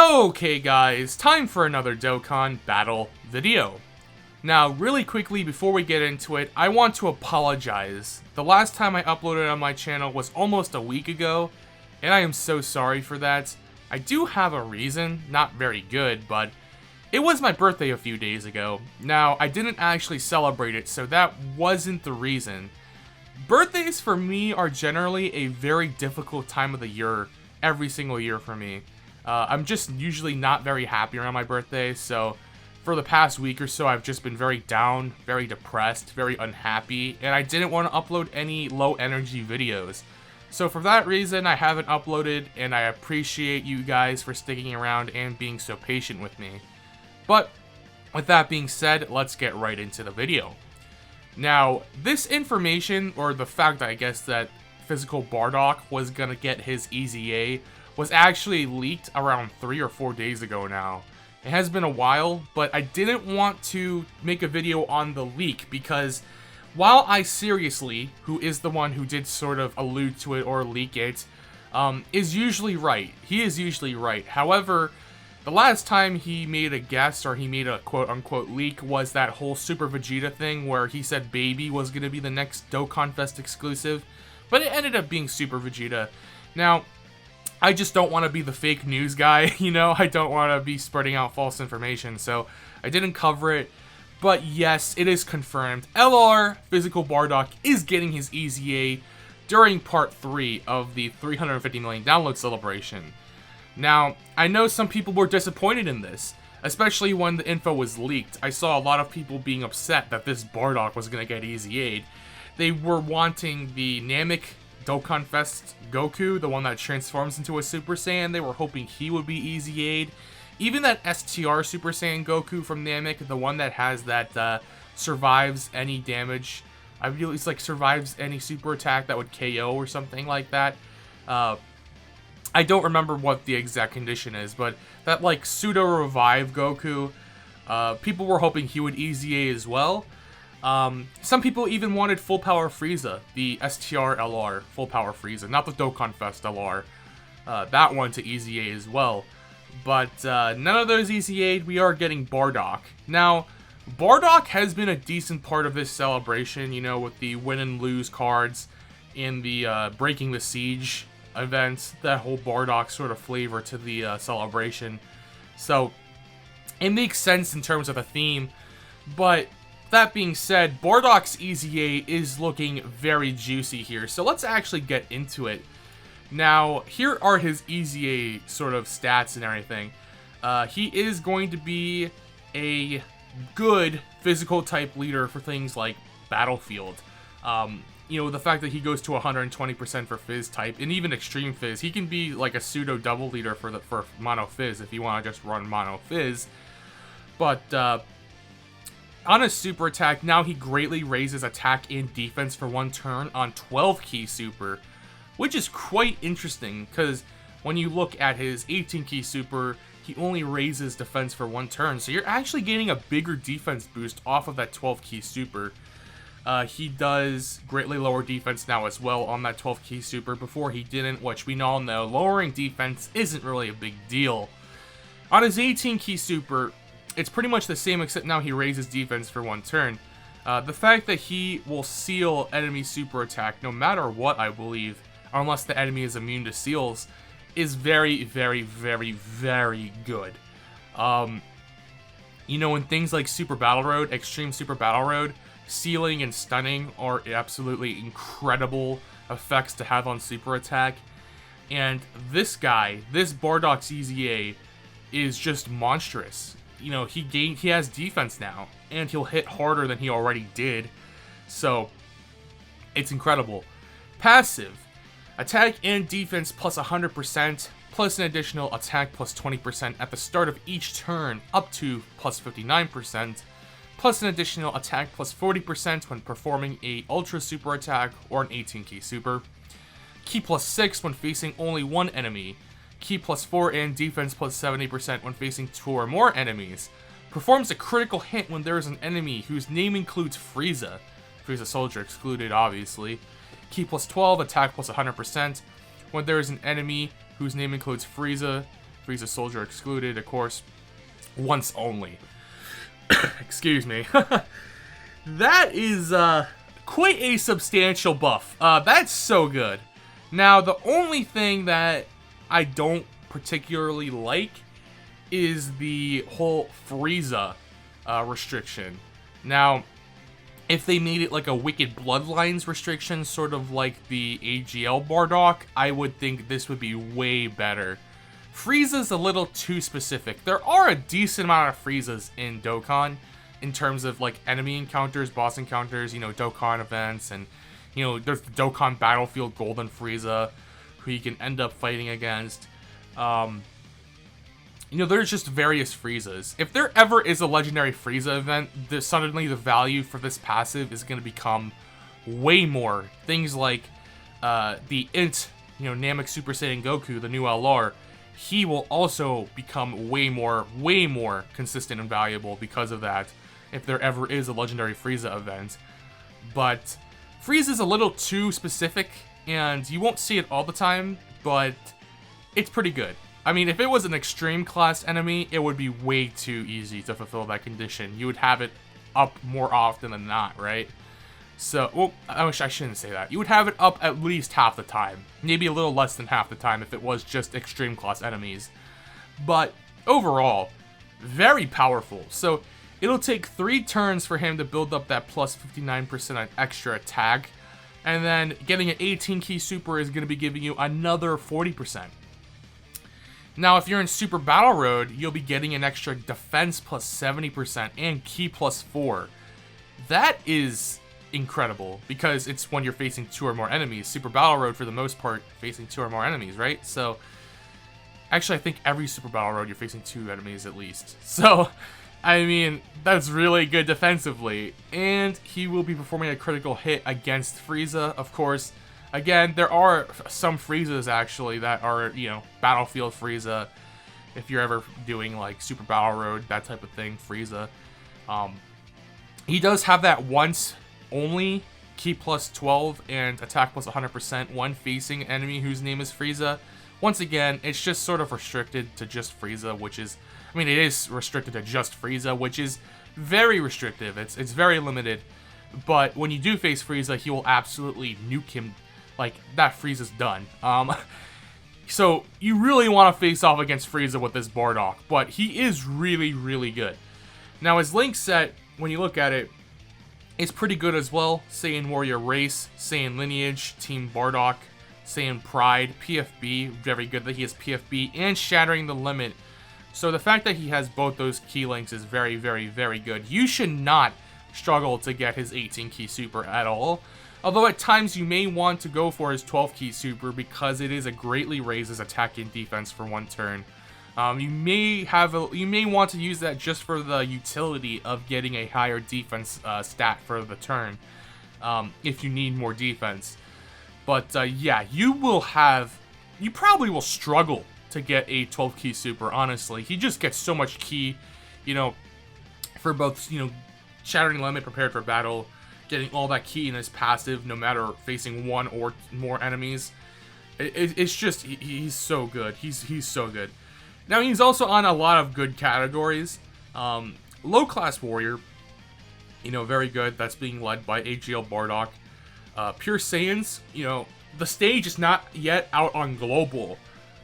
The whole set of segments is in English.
Okay guys, time for another Dokkan battle video. Now, really quickly before we get into it, I want to apologize. The last time I uploaded on my channel was almost a week ago, and I am so sorry for that. I do have a reason, not very good, but it was my birthday a few days ago. Now, I didn't actually celebrate it, so that wasn't the reason. Birthdays for me are generally a very difficult time of the year, every single year for me. I'm just usually not very happy around my birthday, so for the past week or so, I've just been very down, very depressed, very unhappy, and I didn't want to upload any low-energy videos. So for that reason, I haven't uploaded, and I appreciate you guys for sticking around and being so patient with me. But with that being said, let's get right into the video. Now, this information, or the fact, I guess, that Physical Bardock was gonna get his EZA was actually leaked around 3 or 4 days ago now. It has been a while, but I didn't want to make a video on the leak because while I seriously, who is the one who did sort of allude to it or leak it, is usually right. He is usually right. However, the last time he made a guess or he made a quote-unquote leak was that whole Super Vegeta thing where he said Baby was going to be the next Dokkan Fest exclusive, but it ended up being Super Vegeta. Now, I just don't want to be the fake news guy, you know? I don't want to be spreading out false information, so I didn't cover it. But yes, it is confirmed. LR Physical Bardock is getting his EZA during Part 3 of the 350 million download celebration. Now, I know some people were disappointed in this, especially when the info was leaked. I saw a lot of people being upset that this Bardock was going to get EZA'd. They were wanting the Namek Dokkan Fest Goku, the one that transforms into a Super Saiyan. They were hoping he would be EZA'd. Even that STR Super Saiyan Goku from Namek, the one that has that survives any damage. I believe it's like survives any super attack that would KO or something like that. I don't remember what the exact condition is, but that like pseudo revive Goku, people were hoping he would EZA as well. Some people even wanted Full Power Frieza, the STR LR, Full Power Frieza, not the Dokkan Fest LR. That one to EZA as well. But none of those EZA'd, we are getting Bardock. Now, Bardock has been a decent part of this celebration, you know, with the win and lose cards in the Breaking the Siege events, that whole Bardock sort of flavor to the celebration. So, it makes sense in terms of the theme, but that being said, Bardock's EZA is looking very juicy here, so let's actually get into it. Now, here are his EZA sort of stats and everything. He is going to be a good physical type leader for things like Battlefield. You know, the fact that he goes to 120% for Fizz type, and even Extreme Fizz, he can be like a pseudo double leader for Mono Fizz if you want to just run Mono Fizz. But on his super attack, now he greatly raises attack and defense for 1 turn on 12 key super, which is quite interesting because when you look at his 18 key super, he only raises defense for 1 turn, so you're actually getting a bigger defense boost off of that 12 key super. He does greatly lower defense now as well on that 12 key super. Before he didn't, which we all know, lowering defense isn't really a big deal. On his 18 key super, it's pretty much the same, except now he raises defense for 1 turn. The fact that he will seal enemy super attack no matter what, I believe, unless the enemy is immune to seals, is very, very, very, very good. You know, in things like Super Battle Road, Extreme Super Battle Road, sealing and stunning are absolutely incredible effects to have on super attack. And this guy, this Bardock's EZA, is just monstrous. You know, he has defense now, and he'll hit harder than he already did, so it's incredible. Passive, attack and defense plus 100%, plus an additional attack plus 20% at the start of each turn, up to plus 59%, plus an additional attack plus 40% when performing a ultra super attack or an 18 key super. Key plus 6 when facing only 1 enemy. Key plus 4 and defense plus 70% when facing 2 or more enemies. Performs a critical hit when there is an enemy whose name includes Frieza. Frieza Soldier excluded, obviously. Key plus 12, attack plus 100%. When there is an enemy whose name includes Frieza, Frieza Soldier excluded, of course. Once only. Excuse me. That is quite a substantial buff. That's so good. Now, the only thing that I don't particularly like is the whole Frieza restriction. Now, if they made it like a Wicked Bloodlines restriction, sort of like the AGL Bardock, I would think this would be way better. Frieza's a little too specific. There are a decent amount of Friezas in Dokkan in terms of like enemy encounters, boss encounters, you know, Dokkan events, and you know, there's the Dokkan Battlefield Golden Frieza, who you can end up fighting against. You know, there's just various Friezas. If there ever is a legendary Frieza event, suddenly the value for this passive is going to become way more. Things like the Int, you know, Namek Super Saiyan Goku, the new LR, he will also become way more consistent and valuable because of that, if there ever is a legendary Frieza event. But Frieza's a little too specific, and you won't see it all the time, but it's pretty good. I mean, if it was an extreme class enemy, it would be way too easy to fulfill that condition. You would have it up more often than not, right? So, well, I shouldn't say that. You would have it up at least half the time. Maybe a little less than half the time if it was just extreme class enemies. But overall, very powerful. So, it'll take 3 turns for him to build up that plus 59% extra attack. And then getting an 18 key super is going to be giving you another 40%. Now, if you're in Super Battle Road, you'll be getting an extra defense plus 70% and ki plus 4. That is incredible, because it's when you're facing 2 or more enemies. Super Battle Road, for the most part, facing 2 or more enemies, right? So, actually, I think every Super Battle Road, you're facing 2 enemies at least. So, I mean, that's really good defensively. And he will be performing a critical hit against Frieza, of course. Again, there are some Friezas, actually, that are, you know, Battlefield Frieza. If you're ever doing, like, Super Battle Road, that type of thing, Frieza. He does have that once only ki plus 12 and attack plus 100% when facing an enemy whose name is Frieza. Once again, it's just sort of restricted to just Frieza, which is, I mean, it is restricted to just Frieza, which is very restrictive. It's very limited. But when you do face Frieza, he will absolutely nuke him. Like, that Frieza's done. So, you really want to face off against Frieza with this Bardock, but he is really, really good. Now, his link set, when you look at it, is pretty good as well. Saiyan Warrior Race, Saiyan Lineage, Team Bardock, Saiyan Pride, PFB, very good that he has PFB, and Shattering the Limit. So, the fact that he has both those key links is very, very, very good. You should not struggle to get his 18 key super at all. Although at times you may want to go for his 12 key super because it is a greatly raises attack and defense for 1 turn. You may want to use that just for the utility of getting a higher defense stat for the turn, if you need more defense. But yeah, you probably will struggle to get a 12 key super. Honestly, he just gets so much key, you know, for both, you know, Shattering Limit, Prepared for Battle, getting all that key in his passive, no matter facing 1 or more enemies. It's just, he's so good. He's so good. Now, he's also on a lot of good categories. Low Class Warrior, you know, very good. That's being led by AGL Bardock. Pure Saiyans, you know, the stage is not yet out on Global.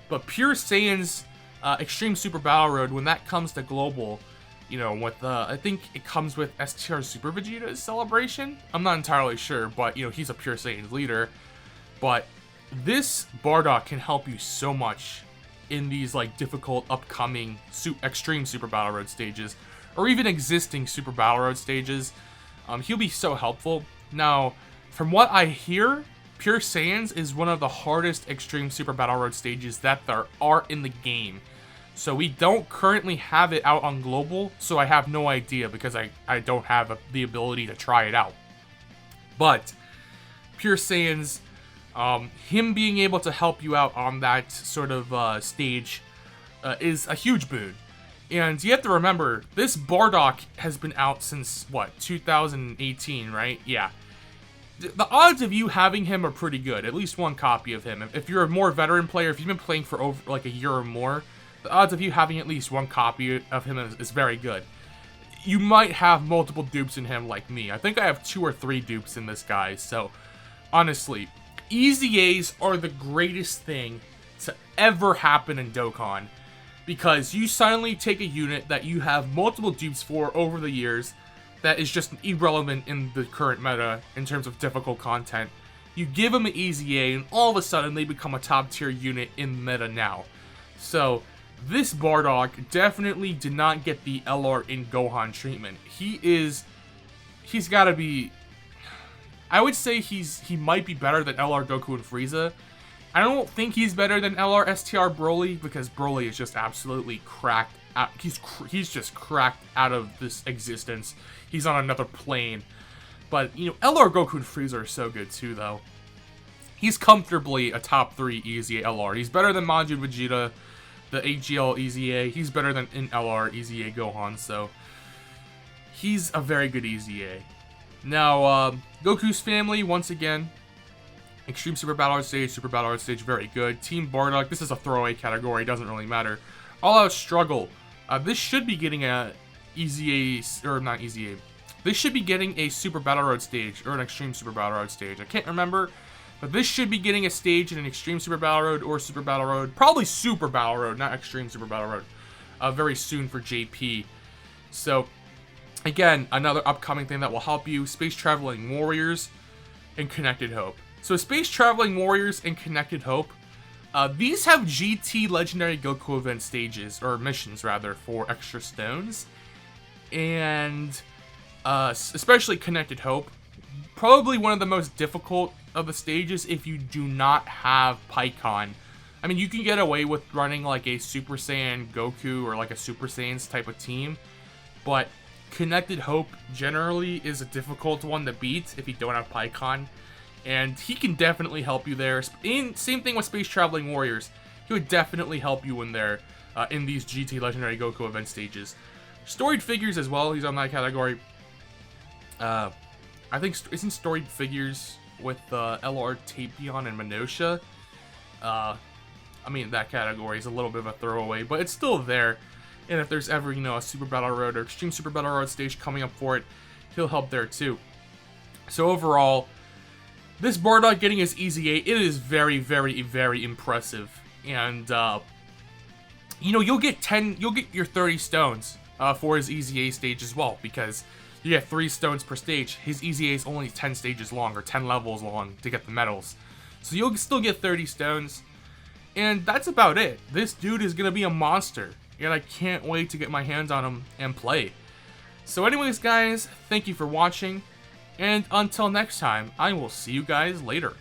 But Pure Saiyans Extreme Super Battle Road, when that comes to Global, you know, with I think it comes with STR Super Vegeta's celebration. I'm not entirely sure, but you know, he's a Pure Saiyan's leader. But this Bardock can help you so much in these like difficult upcoming Extreme Super Battle Road stages, or even existing Super Battle Road stages. He'll be so helpful. Now, from what I hear, Pure Saiyans is one of the hardest Extreme Super Battle Road stages that there are in the game. So we don't currently have it out on Global, so I have no idea because I don't have the ability to try it out. But Pure Saiyans, him being able to help you out on that sort of stage is a huge boon. And you have to remember, this Bardock has been out since, what, 2018, right? Yeah. The odds of you having him are pretty good, at least 1 copy of him. If you're a more veteran player, if you've been playing for over like a year or more, the odds of you having at least one copy of him is very good. You might have multiple dupes in him like me. I think I have 2 or 3 dupes in this guy, so honestly, EZAs are the greatest thing to ever happen in Dokkan, because you suddenly take a unit that you have multiple dupes for over the years that is just irrelevant in the current meta in terms of difficult content. You give them an EZA and all of a sudden they become a top tier unit in the meta now. So this Bardock definitely did not get the LR in Gohan treatment. He's gotta be, I would say he might be better than LR Goku and Frieza. I don't think he's better than LR STR Broly, because Broly is just absolutely cracked out. He's just cracked out of this existence. He's on another plane. But, you know, LR Goku and Frieza are so good too, though. He's comfortably a top 3 EZA LR. He's better than Majin Vegeta, the AGL EZA. He's better than in LR EZA Gohan, so he's a very good EZA. Now, Goku's family, once again, Extreme Super Battle Art Stage, Super Battle Art Stage, very good. Team Bardock, this is a throwaway category, doesn't really matter. All Out Struggle, this should be getting a EZA, or not EZA, this should be getting a Super Battle Road stage, or an Extreme Super Battle Road stage. I can't remember, but this should be getting a stage in an Extreme Super Battle Road or Super Battle Road. Probably Super Battle Road, not Extreme Super Battle Road. Very soon for JP. So, again, another upcoming thing that will help you, Space Traveling Warriors and Connected Hope. So Space Traveling Warriors and Connected Hope, these have GT Legendary Goku event stages, or missions rather, for extra stones. And especially Connected Hope, probably one of the most difficult of the stages if you do not have PyCon. I mean, you can get away with running like a Super Saiyan Goku or like a Super Saiyans type of team, but Connected Hope generally is a difficult one to beat if you don't have PyCon, and he can definitely help you there. Same thing with Space Traveling Warriors. He would definitely help you in there in these GT Legendary Goku event stages. Storied Figures as well, he's on that category. I think, isn't Storied Figures with LR Tapion and Minosha? I mean, that category is a little bit of a throwaway, but it's still there. And if there's ever, you know, a Super Battle Road or Extreme Super Battle Road stage coming up for it, he'll help there too. So overall, this Bardock getting his EZA, it is very, very, very impressive. And, you know, you'll get your 30 stones for his EZA stage as well, because you get 3 stones per stage. His EZA is only 10 stages long, or 10 levels long to get the medals. So you'll still get 30 stones. And that's about it. This dude is going to be a monster, and I can't wait to get my hands on him and play. So anyways, guys, thank you for watching, and until next time, I will see you guys later.